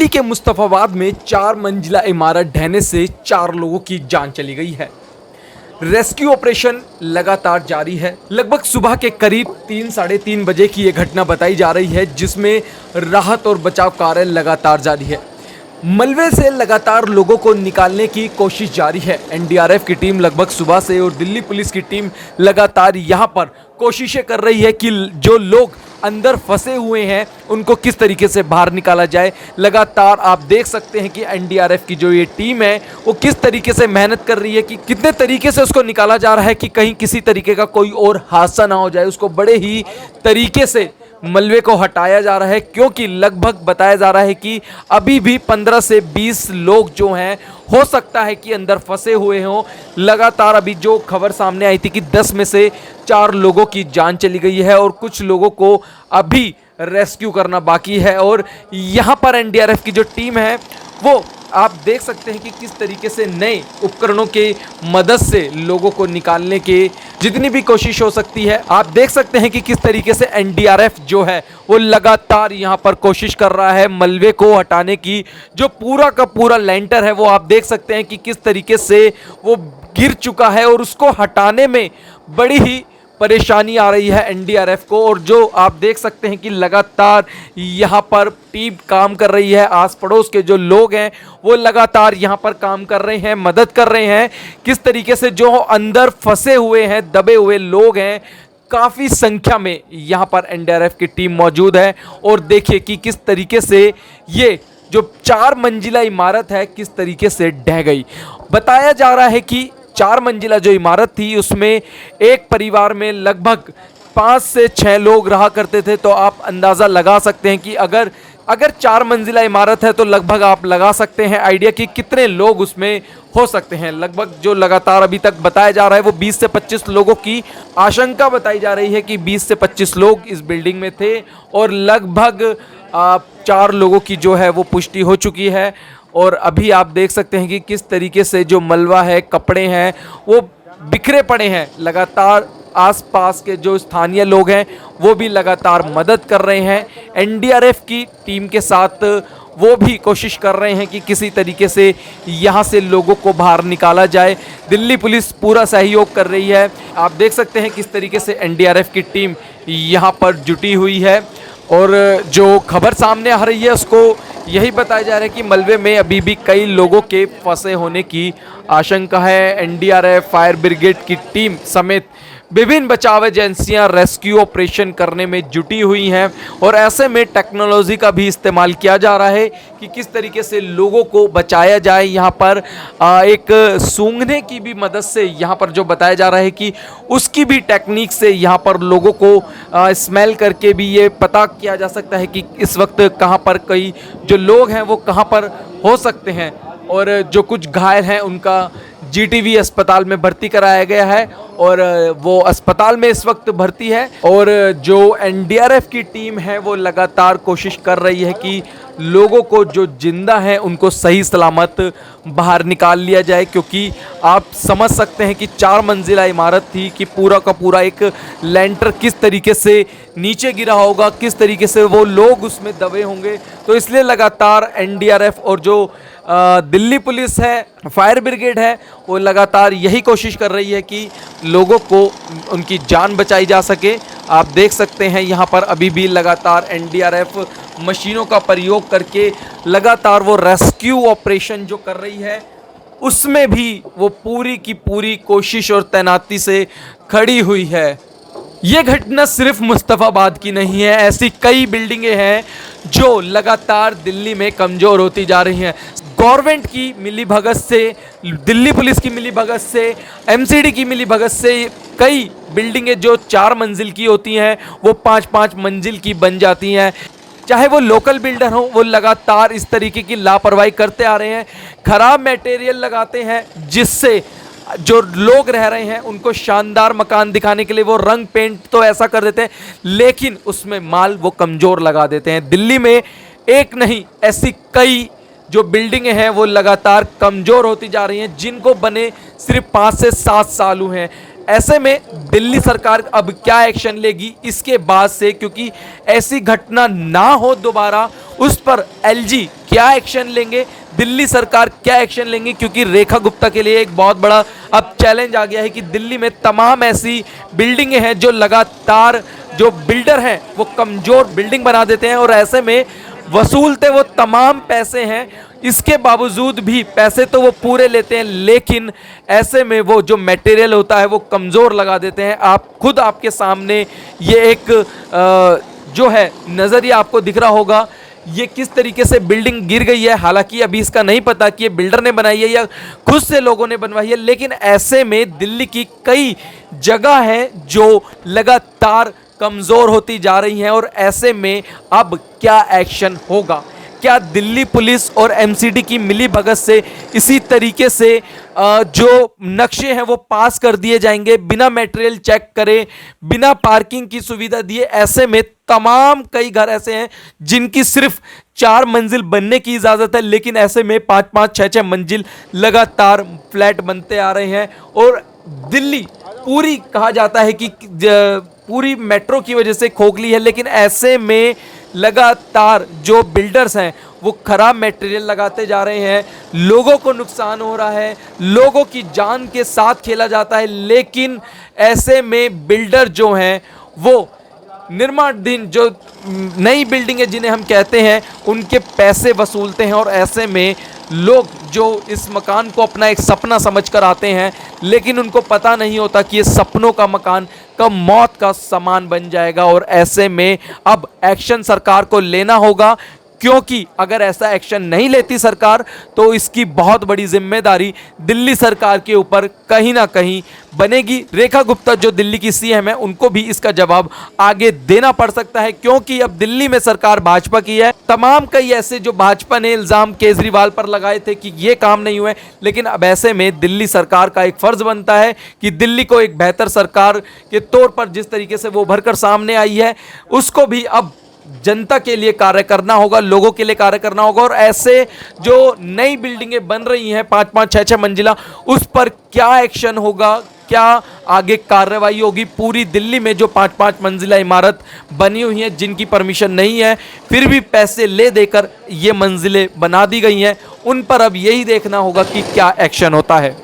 दिल्ली के मुस्तफाबाद में 4 मंजिला इमारत ढहने से 4 लोगों की जान चली गई है। रेस्क्यू ऑपरेशन लगातार जारी है। लगभग सुबह के करीब 3 साढ़े 3 बजे की यह घटना बताई जा रही है, जिसमें राहत और बचाव कार्य लगातार जारी है। मलबे से लगातार लोगों को निकालने की कोशिश जारी है। एनडीआरएफ की टीम लगभग सुबह से और दिल्ली पुलिस की टीम लगातार यहां पर कोशिशें कर रही है कि जो लोग अंदर फंसे हुए हैं उनको किस तरीके से बाहर निकाला जाए। लगातार आप देख सकते हैं कि एनडीआरएफ की जो ये टीम है वो किस तरीके से मेहनत कर रही है कि कितने तरीके से उसको निकाला जा रहा है कि कहीं किसी तरीके का कोई और हादसा ना हो जाए। उसको बड़े ही तरीके से मलबे को हटाया जा रहा है, क्योंकि लगभग बताया जा रहा है कि अभी भी 15 से 20 लोग जो हैं हो सकता है कि अंदर फंसे हुए हों। लगातार अभी जो खबर सामने आई थी कि 10 में से 4 लोगों की जान चली गई है और कुछ लोगों को अभी रेस्क्यू करना बाकी है। और यहाँ पर एनडीआरएफ की जो टीम है वो आप देख सकते हैं कि किस तरीके से नए उपकरणों के मदद से लोगों को निकालने के जितनी भी कोशिश हो सकती है। आप देख सकते हैं कि किस तरीके से एनडीआरएफ जो है वो लगातार यहां पर कोशिश कर रहा है मलबे को हटाने की। जो पूरा का पूरा लेंटर है वो आप देख सकते हैं कि किस तरीके से वो गिर चुका है और उसको हटाने में बड़ी ही परेशानी आ रही है एनडीआरएफ को। और जो आप देख सकते हैं कि लगातार यहाँ पर टीम काम कर रही है। आस पड़ोस के जो लोग हैं वो लगातार यहाँ पर काम कर रहे हैं, मदद कर रहे हैं। किस तरीके से जो अंदर फंसे हुए हैं, दबे हुए लोग हैं, काफ़ी संख्या में यहाँ पर एनडीआरएफ की टीम मौजूद है। और देखिए कि किस तरीके से ये जो 4 मंजिला इमारत है किस तरीके से ढह गई। बताया जा रहा है कि 4 मंजिला जो इमारत थी उसमें एक परिवार में लगभग 5 से 6 लोग रहा करते थे। तो आप अंदाज़ा लगा सकते हैं कि अगर 4 मंजिला इमारत है तो लगभग आप लगा सकते हैं आइडिया कि कितने लोग उसमें हो सकते हैं। लगभग जो लगातार अभी तक बताया जा रहा है वो 20 से 25 लोगों की आशंका बताई जा रही है कि 20 से 25 लोग इस बिल्डिंग में थे। और लगभग 4 लोगों की जो है वो पुष्टि हो चुकी है। और अभी आप देख सकते हैं कि किस तरीके से जो मलबा है, कपड़े हैं वो बिखरे पड़े हैं। लगातार आसपास के जो स्थानीय लोग हैं वो भी लगातार मदद कर रहे हैं। एनडीआरएफ की टीम के साथ वो भी कोशिश कर रहे हैं कि किसी तरीके से यहाँ से लोगों को बाहर निकाला जाए। दिल्ली पुलिस पूरा सहयोग कर रही है। आप देख सकते हैं किस तरीके से एनडीआरएफ की टीम यहाँ पर जुटी हुई है। और जो खबर सामने आ रही है उसको यही बताया जा रहा है कि मलबे में अभी भी कई लोगों के फंसे होने की आशंका है। एनडीआरएफ, फायर ब्रिगेड की टीम समेत विभिन्न बचाव एजेंसियां रेस्क्यू ऑपरेशन करने में जुटी हुई हैं। और ऐसे में टेक्नोलॉजी का भी इस्तेमाल किया जा रहा है कि किस तरीके से लोगों को बचाया जाए। यहाँ पर एक सूंघने की भी मदद से यहाँ पर जो बताया जा रहा है कि उसकी भी टेक्निक से यहाँ पर लोगों को स्मेल करके भी ये पता किया जा सकता है कि इस वक्त कहाँ पर कई जो लोग हैं वो कहाँ पर हो सकते हैं। और जो कुछ घायल हैं उनका जीटीवी अस्पताल में भर्ती कराया गया है और वो अस्पताल में इस वक्त भर्ती है। और जो एनडीआरएफ की टीम है वो लगातार कोशिश कर रही है कि लोगों को जो जिंदा हैं उनको सही सलामत बाहर निकाल लिया जाए। क्योंकि आप समझ सकते हैं कि 4 मंजिला इमारत थी कि पूरा का पूरा एक लेंटर किस तरीके से नीचे गिरा होगा, किस तरीके से वो लोग उसमें दबे होंगे। तो इसलिए लगातार एनडीआरएफ और जो दिल्ली पुलिस है, फायर ब्रिगेड है, वो लगातार यही कोशिश कर रही है कि लोगों को उनकी जान बचाई जा सके। आप देख सकते हैं यहाँ पर अभी भी लगातार एनडीआरएफ मशीनों का प्रयोग करके लगातार वो रेस्क्यू ऑपरेशन जो कर रही है उसमें भी वो पूरी की पूरी कोशिश और तैनाती से खड़ी हुई है। ये घटना सिर्फ मुस्तफाबाद की नहीं है, ऐसी कई बिल्डिंगें हैं जो लगातार दिल्ली में कमज़ोर होती जा रही हैं। गवर्नमेंट की मिलीभगत से, दिल्ली पुलिस की मिलीभगत से, एमसीडी की मिलीभगत से कई बिल्डिंगें जो 4 मंजिल की होती हैं वो 5-5 मंजिल की बन जाती हैं। चाहे वो लोकल बिल्डर हो, वो लगातार इस तरीके की लापरवाही करते आ रहे हैं। खराब मटेरियल लगाते हैं जिससे जो लोग रह रहे हैं उनको शानदार मकान दिखाने के लिए वो रंग पेंट तो ऐसा कर देते हैं, लेकिन उसमें माल वो कमज़ोर लगा देते हैं। दिल्ली में एक नहीं ऐसी कई जो बिल्डिंगें हैं वो लगातार कमज़ोर होती जा रही हैं, जिनको बने सिर्फ 5 से 7 साल हुए हैं। ऐसे में दिल्ली सरकार अब क्या एक्शन लेगी इसके बाद से, क्योंकि ऐसी घटना ना हो दोबारा उस पर एलजी क्या एक्शन लेंगे, दिल्ली सरकार क्या एक्शन लेंगे, क्योंकि रेखा गुप्ता के लिए एक बहुत बड़ा अब चैलेंज आ गया है कि दिल्ली में तमाम ऐसी बिल्डिंगें हैं जो लगातार जो बिल्डर हैं वो कमजोर बिल्डिंग बना देते हैं और ऐसे में वसूलते वो तमाम पैसे हैं, इसके बावजूद भी पैसे तो वो पूरे लेते हैं, लेकिन ऐसे में वो जो मटेरियल होता है वो कमज़ोर लगा देते हैं। आप खुद आपके सामने ये एक जो है नज़रिया आपको दिख रहा होगा, ये किस तरीके से बिल्डिंग गिर गई है। हालांकि अभी इसका नहीं पता कि ये बिल्डर ने बनाई है या खुद से लोगों ने बनवाई है, लेकिन ऐसे में दिल्ली की कई जगह हैं जो लगातार कमज़ोर होती जा रही हैं और ऐसे में अब क्या एक्शन होगा? क्या दिल्ली पुलिस और एमसीडी की मिली भगत से इसी तरीके से जो नक्शे हैं वो पास कर दिए जाएंगे बिना मटेरियल चेक करे, बिना पार्किंग की सुविधा दिए? ऐसे में तमाम कई घर ऐसे हैं जिनकी सिर्फ 4 मंजिल बनने की इजाज़त है, लेकिन ऐसे में 5-5, 6-6 मंजिल लगातार फ्लैट बनते आ रहे हैं और दिल्ली पूरी कहा जाता है कि पूरी मेट्रो की वजह से खोखली है, लेकिन ऐसे में लगातार जो बिल्डर्स हैं वो खराब मटेरियल लगाते जा रहे हैं, लोगों को नुकसान हो रहा है, लोगों की जान के साथ खेला जाता है, लेकिन ऐसे में बिल्डर जो हैं वो निर्माणाधीन जो नई बिल्डिंग है जिन्हें हम कहते हैं उनके पैसे वसूलते हैं और ऐसे में लोग जो इस मकान को अपना एक सपना समझकर आते हैं, लेकिन उनको पता नहीं होता कि ये सपनों का मकान कब मौत का सामान बन जाएगा। और ऐसे में अब एक्शन सरकार को लेना होगा, क्योंकि अगर ऐसा एक्शन नहीं लेती सरकार तो इसकी बहुत बड़ी जिम्मेदारी दिल्ली सरकार के ऊपर कहीं ना कहीं बनेगी। रेखा गुप्ता जो दिल्ली की सीएम है उनको भी इसका जवाब आगे देना पड़ सकता है, क्योंकि अब दिल्ली में सरकार भाजपा की है। तमाम कई ऐसे जो भाजपा ने इल्जाम केजरीवाल पर लगाए थे कि ये काम नहीं हुए, लेकिन अब ऐसे में दिल्ली सरकार का एक फर्ज बनता है कि दिल्ली को एक बेहतर सरकार के तौर पर जिस तरीके से वो उभर कर सामने आई है उसको भी अब जनता के लिए कार्य करना होगा, लोगों के लिए कार्य करना होगा। और ऐसे जो नई बिल्डिंगें बन रही हैं 5-5, 6-6 मंजिला, उस पर क्या एक्शन होगा, क्या आगे कार्रवाई होगी? पूरी दिल्ली में जो 5-5 मंजिला इमारत बनी हुई हैं जिनकी परमिशन नहीं है, फिर भी पैसे ले देकर ये मंजिलें बना दी गई हैं, उन पर अब यही देखना होगा कि क्या एक्शन होता है।